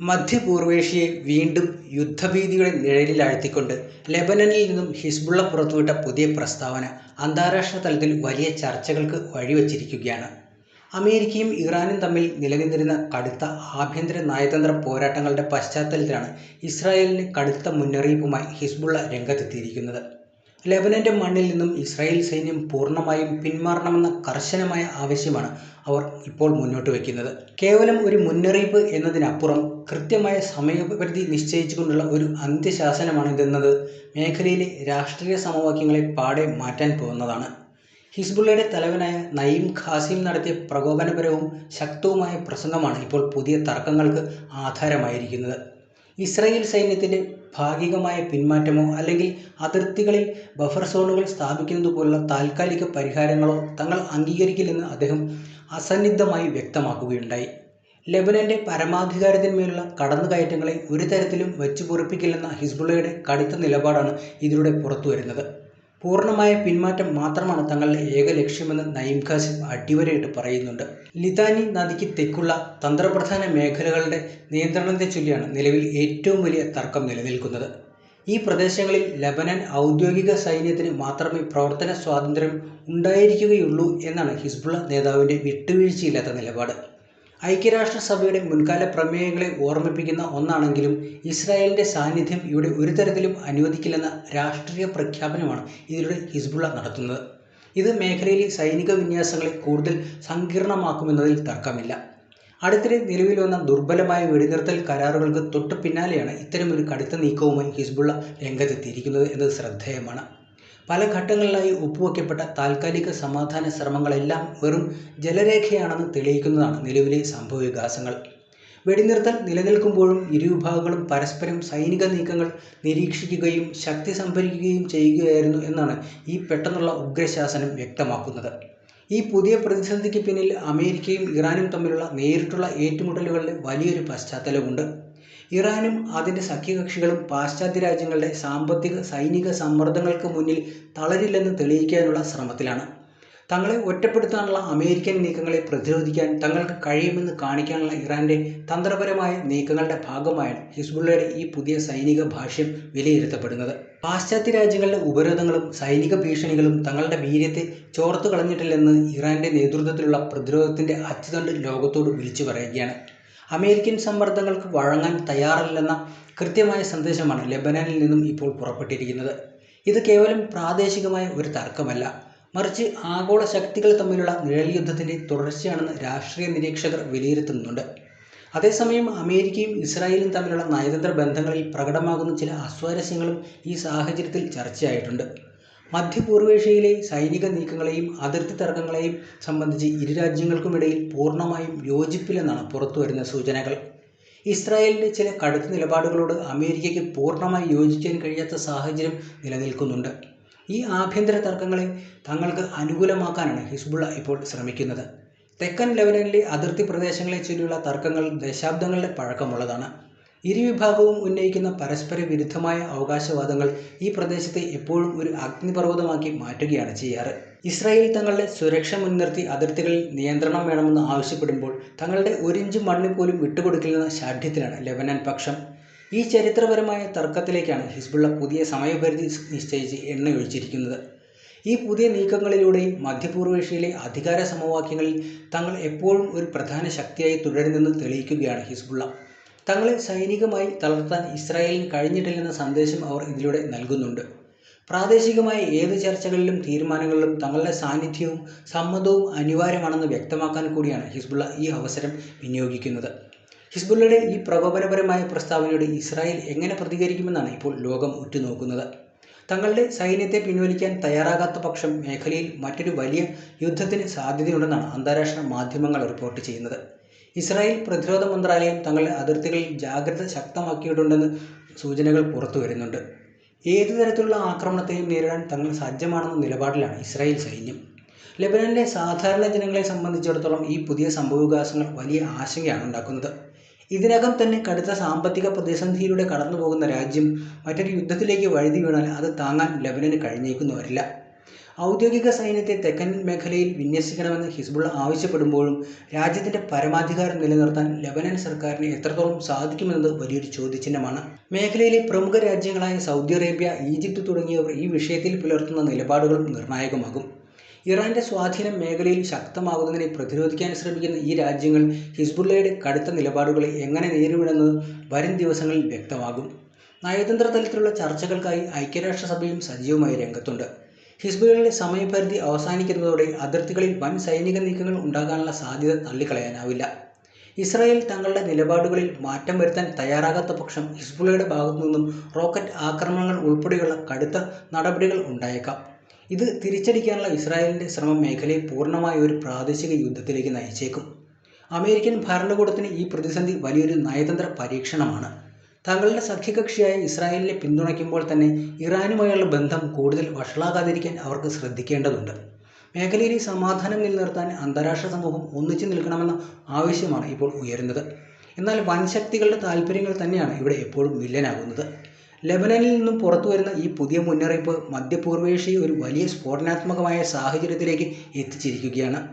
മധ്യപൂർവേഷ്യയെ വീണ്ടും യുദ്ധഭീതിയുടെ നിഴലിലാഴ്ത്തിക്കൊണ്ട് ലെബനനിൽ നിന്നും ഹിസ്ബുള്ള പുറത്തുവിട്ട പുതിയ പ്രസ്താവന അന്താരാഷ്ട്ര തലത്തിൽ വലിയ ചർച്ചകൾക്ക് വഴിവച്ചിരിക്കുകയാണ്. അമേരിക്കയും ഇറാനും തമ്മിൽ നിലനിന്നിരുന്ന കടുത്ത ആഭ്യന്തര നയതന്ത്ര പോരാട്ടങ്ങളുടെ പശ്ചാത്തലത്തിലാണ് ഇസ്രായേലിന് കടുത്ത മുന്നറിയിപ്പുമായി ഹിസ്ബുള്ള രംഗത്തെത്തിയിരിക്കുന്നത്. ലെബനന്റെ മണ്ണിൽ നിന്നും ഇസ്രായേൽ സൈന്യം പൂർണ്ണമായും പിന്മാറണമെന്ന കർശനമായ ആവശ്യമാണ് അവർ ഇപ്പോൾ മുന്നോട്ട് വയ്ക്കുന്നത്. കേവലം ഒരു മുന്നറിയിപ്പ് എന്നതിനപ്പുറം കൃത്യമായ സമയപരിധി നിശ്ചയിച്ചുകൊണ്ടുള്ള ഒരു അന്ത്യശാസനമാണിതെന്നത് മേഖലയിലെ രാഷ്ട്രീയ സമവാക്യങ്ങളെ പാടെ മാറ്റാൻ പോകുന്നതാണ്. ഹിസ്ബുള്ളയുടെ തലവനായ നയീം ഖാസിം നടത്തിയ പ്രകോപനപരവും ശക്തവുമായ പ്രസംഗമാണ് ഇപ്പോൾ പുതിയ തർക്കങ്ങൾക്ക് ആധാരമായിരിക്കുന്നത്. ഇസ്രായേൽ സൈന്യത്തിൻ്റെ ഭാഗികമായ പിന്മാറ്റമോ അല്ലെങ്കിൽ അതിർത്തികളിൽ ബഫർ സോണുകൾ സ്ഥാപിക്കുന്നത് പോലുള്ള താൽക്കാലിക പരിഹാരങ്ങളോ തങ്ങൾ അംഗീകരിക്കില്ലെന്ന് അദ്ദേഹം അസന്നിഗ്ധമായി വ്യക്തമാക്കുകയുണ്ടായി. ലെബനന്റെ പരമാധികാരത്തിന്മേലുള്ള കടന്നുകയറ്റങ്ങളെ ഒരു തരത്തിലും വെച്ചുപൊറിപ്പിക്കില്ലെന്ന ഹിസ്ബുള്ളയുടെ കടുത്ത നിലപാടാണ് ഇതിലൂടെ പുറത്തുവരുന്നത്. പൂർണ്ണമായ പിന്മാറ്റം മാത്രമാണ് തങ്ങളുടെ ഏക ലക്ഷ്യമെന്ന് നയീം ഖാസിം അടിവരയിട്ട് പറയുന്നുണ്ട്. ലിതാനി നദിക്ക് തെക്കുള്ള തന്ത്രപ്രധാന മേഖലകളുടെ നിയന്ത്രണത്തെ ചൊല്ലിയാണ് നിലവിൽ ഏറ്റവും വലിയ തർക്കം നിലനിൽക്കുന്നത്. ഈ പ്രദേശങ്ങളിൽ ലെബനൻ ഔദ്യോഗിക സൈന്യത്തിന് മാത്രമേ പ്രവർത്തന സ്വാതന്ത്ര്യം ഉണ്ടായിരിക്കുകയുള്ളൂ എന്നാണ് ഹിസ്ബുള്ള നേതാവിൻ്റെ വിട്ടുവീഴ്ചയില്ലാത്ത നിലപാട്. ഐക്യരാഷ്ട്രസഭയുടെ മുൻകാല പ്രമേയങ്ങളെ ഓർമ്മിപ്പിക്കുന്ന ഒന്നാണെങ്കിലും ഇസ്രായേലിൻ്റെ സാന്നിധ്യം ഇവിടെ ഒരു തരത്തിലും അനുവദിക്കില്ലെന്ന രാഷ്ട്രീയ പ്രഖ്യാപനമാണ് ഇതിലൂടെ ഹിസ്ബുള്ള നടത്തുന്നത്. ഇത് മേഖലയിലെ സൈനിക വിന്യാസങ്ങളെ കൂടുതൽ സങ്കീർണമാക്കുമെന്നതിൽ തർക്കമില്ല. അടുത്തിടെ നിലവിൽ വന്ന ദുർബലമായ വെടിനിർത്തൽ കരാറുകൾക്ക് തൊട്ടു പിന്നാലെയാണ് ഇത്തരമൊരു കടുത്ത നീക്കവുമായി ഹിസ്ബുള്ള രംഗത്തെത്തിയിരിക്കുന്നത് എന്നത് ശ്രദ്ധേയമാണ്. പല ഘട്ടങ്ങളിലായി ഒപ്പുവെക്കപ്പെട്ട താൽക്കാലിക സമാധാന ശ്രമങ്ങളെല്ലാം വെറും ജലരേഖയാണെന്ന് തെളിയിക്കുന്നതാണ് നിലവിലെ സംഭവവികാസങ്ങൾ. വെടിനിർത്തൽ നിലനിൽക്കുമ്പോഴും ഇരുവിഭാഗങ്ങളും പരസ്പരം സൈനിക നീക്കങ്ങൾ നിരീക്ഷിക്കുകയും ശക്തി സംഭരിക്കുകയും ചെയ്യുകയായിരുന്നു എന്നാണ് ഈ പെട്ടെന്നുള്ള ഉഗ്രശാസനം വ്യക്തമാക്കുന്നത്. ഈ പുതിയ പ്രതിസന്ധിക്ക് പിന്നിൽ അമേരിക്കയും ഇറാനും തമ്മിലുള്ള നേരിട്ടുള്ള ഏറ്റുമുട്ടലുകളുടെ വലിയൊരു പശ്ചാത്തലമുണ്ട്. ഇറാനും അതിൻ്റെ സഖ്യകക്ഷികളും പാശ്ചാത്യ രാജ്യങ്ങളുടെ സാമ്പത്തിക സൈനിക സമ്മർദ്ദങ്ങൾക്ക് മുന്നിൽ തളരില്ലെന്ന് തെളിയിക്കാനുള്ള ശ്രമത്തിലാണ്. തങ്ങളെ ഒറ്റപ്പെടുത്താനുള്ള അമേരിക്കൻ നീക്കങ്ങളെ പ്രതിരോധിക്കാൻ തങ്ങൾക്ക് കഴിയുമെന്ന് കാണിക്കാനുള്ള ഇറാൻ്റെ തന്ത്രപരമായ നീക്കങ്ങളുടെ ഭാഗമായാണ് ഹിസ്ബുള്ളയുടെ ഈ പുതിയ സൈനിക ഭാഷ്യം വിലയിരുത്തപ്പെടുന്നത്. പാശ്ചാത്യ രാജ്യങ്ങളുടെ ഉപരോധങ്ങളും സൈനിക ഭീഷണികളും തങ്ങളുടെ വീര്യത്തെ ചോർത്തു കളഞ്ഞിട്ടില്ലെന്ന് ഇറാൻ്റെ നേതൃത്വത്തിലുള്ള പ്രതിരോധത്തിൻ്റെ അച്ചുതണ്ട് ലോകത്തോട് വിളിച്ചു പറയുകയാണ്. അമേരിക്കൻ സമ്മർദ്ദങ്ങൾക്ക് വഴങ്ങാൻ തയ്യാറല്ലെന്ന കൃത്യമായ സന്ദേശമാണ് ലെബനനിൽ നിന്നും ഇപ്പോൾ പുറപ്പെട്ടിരിക്കുന്നത്. ഇത് കേവലം പ്രാദേശികമായ ഒരു തർക്കമല്ല, മറിച്ച് ആഗോള ശക്തികൾ തമ്മിലുള്ള നിഴൽ യുദ്ധത്തിൻ്റെ തുടർച്ചയാണെന്ന് രാഷ്ട്രീയ നിരീക്ഷകർ വിലയിരുത്തുന്നുണ്ട്. അതേസമയം അമേരിക്കയും ഇസ്രായേലും തമ്മിലുള്ള നയതന്ത്ര ബന്ധങ്ങളിൽ പ്രകടമാകുന്ന ചില അസ്വാരസ്യങ്ങളും ഈ സാഹചര്യത്തിൽ ചർച്ചയായിട്ടുണ്ട്. മധ്യപൂർവേഷ്യയിലെ സൈനിക നീക്കങ്ങളെയും അതിർത്തി തർക്കങ്ങളെയും സംബന്ധിച്ച് ഇരു രാജ്യങ്ങൾക്കുമിടയിൽ പൂർണ്ണമായും യോജിപ്പില്ലെന്നാണ് പുറത്തുവരുന്ന സൂചനകൾ. ഇസ്രായേലിൻ്റെ ചില കടുത്ത നിലപാടുകളോട് അമേരിക്കയ്ക്ക് പൂർണ്ണമായി യോജിക്കാൻ കഴിയാത്ത സാഹചര്യം നിലനിൽക്കുന്നുണ്ട്. ഈ ആഭ്യന്തര തർക്കങ്ങളെ തങ്ങൾക്ക് അനുകൂലമാക്കാനാണ് ഹിസ്ബുള്ള ഇപ്പോൾ ശ്രമിക്കുന്നത്. തെക്കൻ ലെബനനിലെ അതിർത്തി പ്രദേശങ്ങളെ ചൊല്ലിയുള്ള തർക്കങ്ങൾ ദശാബ്ദങ്ങളുടെ പഴക്കമുള്ളതാണ്. ഇരുവിഭാഗവും ഉന്നയിക്കുന്ന പരസ്പര വിരുദ്ധമായ അവകാശവാദങ്ങൾ ഈ പ്രദേശത്തെ എപ്പോഴും ഒരു അഗ്നിപർവ്വതമാക്കി മാറ്റുകയാണ് ചെയ്യാറ്. ഇസ്രായേൽ തങ്ങളുടെ സുരക്ഷ മുൻനിർത്തി അതിർത്തികളിൽ നിയന്ത്രണം വേണമെന്ന് ആവശ്യപ്പെടുമ്പോൾ തങ്ങളുടെ ഒരിഞ്ച് മണ്ണ് പോലും വിട്ടുകൊടുക്കില്ലെന്ന ശാഠ്യത്തിലാണ് ലെബനൻ പക്ഷം. ഈ ചരിത്രപരമായ തർക്കത്തിലേക്കാണ് ഹിസ്ബുള്ള പുതിയ സമയപരിധി നിശ്ചയിച്ച് എണ്ണയൊഴിച്ചിരിക്കുന്നത്. ഈ പുതിയ നീക്കങ്ങളിലൂടെ മധ്യപൂർവേഷ്യയിലെ അധികാര സമവാക്യങ്ങളിൽ തങ്ങൾ എപ്പോഴും ഒരു പ്രധാന ശക്തിയായി തുടരുന്നെന്ന് തെളിയിക്കുകയാണ് ഹിസ്ബുള്ള. തങ്ങളെ സൈനികമായി തളർത്താൻ ഇസ്രായേലിന് കഴിഞ്ഞിട്ടില്ലെന്ന സന്ദേശം അവർ ഇതിലൂടെ നൽകുന്നുണ്ട്. പ്രാദേശികമായ ഏത് ചർച്ചകളിലും തീരുമാനങ്ങളിലും തങ്ങളുടെ സാന്നിധ്യവും സമ്മതവും അനിവാര്യമാണെന്ന് വ്യക്തമാക്കാൻ കൂടിയാണ് ഹിസ്ബുള്ള ഈ അവസരം വിനിയോഗിക്കുന്നത്. ഹിസ്ബുള്ളയുടെ ഈ പ്രകോപനപരമായ പ്രസ്താവനയോട് ഇസ്രായേൽ എങ്ങനെ പ്രതികരിക്കുമെന്നാണ് ഇപ്പോൾ ലോകം ഉറ്റുനോക്കുന്നത്. തങ്ങളുടെ സൈന്യത്തെ പിൻവലിക്കാൻ തയ്യാറാകാത്ത പക്ഷം മേഖലയിൽ മറ്റൊരു വലിയ യുദ്ധത്തിന് സാധ്യതയുണ്ടെന്നാണ് അന്താരാഷ്ട്ര മാധ്യമങ്ങൾ റിപ്പോർട്ട് ചെയ്യുന്നത്. ഇസ്രായേൽ പ്രതിരോധ മന്ത്രാലയം തങ്ങളുടെ അതിർത്തികളിൽ ജാഗ്രത ശക്തമാക്കിയിട്ടുണ്ടെന്ന് സൂചനകൾ പുറത്തു വരുന്നുണ്ട്. ഏതു തരത്തിലുള്ള ആക്രമണത്തെയും നേരിടാൻ തങ്ങൾ സജ്ജമാണെന്ന നിലപാടിലാണ് ഇസ്രായേൽ സൈന്യം. ലെബനനിലെ സാധാരണ ജനങ്ങളെ സംബന്ധിച്ചിടത്തോളം ഈ പുതിയ സംഭവവികാസങ്ങൾ വലിയ ആശങ്കയാണ് ഉണ്ടാക്കുന്നത്. ഇതിനകം തന്നെ കടുത്ത സാമ്പത്തിക പ്രതിസന്ധിയിലൂടെ കടന്നുപോകുന്ന രാജ്യം മറ്റൊരു യുദ്ധത്തിലേക്ക് വഴുതി വീണാൽ അത് താങ്ങാൻ ലെബനന് കഴിഞ്ഞേക്കുന്നുവരില്ല. ഔദ്യോഗിക സൈന്യത്തെ തെക്കൻ മേഖലയിൽ വിന്യസിക്കണമെന്ന് ഹിസ്ബുള്ള ആവശ്യപ്പെടുമ്പോഴും രാജ്യത്തിന്റെ പരമാധികാരം നിലനിർത്താൻ ലെബനൻ സർക്കാരിന് എത്രത്തോളം സാധിക്കുമെന്നത് വലിയൊരു ചോദ്യചിഹ്നമാണ്. മേഖലയിലെ പ്രമുഖ രാജ്യങ്ങളായ സൗദി അറേബ്യ, ഈജിപ്ത് തുടങ്ങിയവർ ഈ വിഷയത്തിൽ പുലർത്തുന്ന നിലപാടുകളും നിർണായകമാകും. ഇറാന്റെ സ്വാധീനം മേഖലയിൽ ശക്തമാകുന്നതിനെ പ്രതിരോധിക്കാൻ ശ്രമിക്കുന്ന ഈ രാജ്യങ്ങൾ ഹിസ്ബുള്ളയുടെ കടുത്ത നിലപാടുകളെ എങ്ങനെ നേരിടുമെന്നത് വരും ദിവസങ്ങളിൽ വ്യക്തമാകും. നയതന്ത്ര തലത്തിലുള്ള ചർച്ചകൾക്കായി ഐക്യരാഷ്ട്രസഭയും സജീവമായി രംഗത്തുണ്ട്. ഹിസ്ബുള്ളയുടെ സമയപരിധി അവസാനിക്കുന്നതോടെ അതിർത്തികളിൽ വൻ സൈനിക നീക്കങ്ങൾ ഉണ്ടാകാനുള്ള സാധ്യത തള്ളിക്കളയാനാവില്ല. ഇസ്രായേൽ തങ്ങളുടെ നിലപാടുകളിൽ മാറ്റം വരുത്താൻ തയ്യാറാകാത്ത പക്ഷം ഹിസ്ബുള്ളയുടെ ഭാഗത്തുനിന്നും റോക്കറ്റ് ആക്രമണങ്ങൾ ഉൾപ്പെടെയുള്ള കടുത്ത നടപടികൾ ഉണ്ടായേക്കാം. ഇത് തിരിച്ചടിക്കാനുള്ള ഇസ്രായേലിന്റെ ശ്രമം മേഖലയെ പൂർണ്ണമായ ഒരു പ്രാദേശിക യുദ്ധത്തിലേക്ക് നയിച്ചേക്കും. അമേരിക്കൻ ഭരണകൂടത്തിന് ഈ പ്രതിസന്ധി വലിയൊരു നയതന്ത്ര പരീക്ഷണമാണ്. തങ്ങളുടെ സഖ്യകക്ഷിയായ ഇസ്രായേലിനെ പിന്തുണയ്ക്കുമ്പോൾ തന്നെ ഇറാനുമായുള്ള ബന്ധം കൂടുതൽ വഷളാകാതിരിക്കാൻ അവർക്ക് ശ്രദ്ധിക്കേണ്ടതുണ്ട്. മേഖലയിലെ സമാധാനം നിലനിർത്താൻ അന്താരാഷ്ട്ര സമൂഹം ഒന്നിച്ചു നിൽക്കണമെന്ന ആവശ്യമാണ് ഇപ്പോൾ ഉയരുന്നത്. എന്നാൽ വൻശക്തികളുടെ താൽപ്പര്യങ്ങൾ തന്നെയാണ് ഇവിടെ എപ്പോഴും വില്ലനാകുന്നത്. ലെബനനിൽ നിന്നും പുറത്തുവരുന്ന ഈ പുതിയ മുന്നറിയിപ്പ് മധ്യപൂർവേഷ്യയെ ഒരു വലിയ സ്ഫോടനാത്മകമായ സാഹചര്യത്തിലേക്ക് എത്തിച്ചിരിക്കുകയാണ്.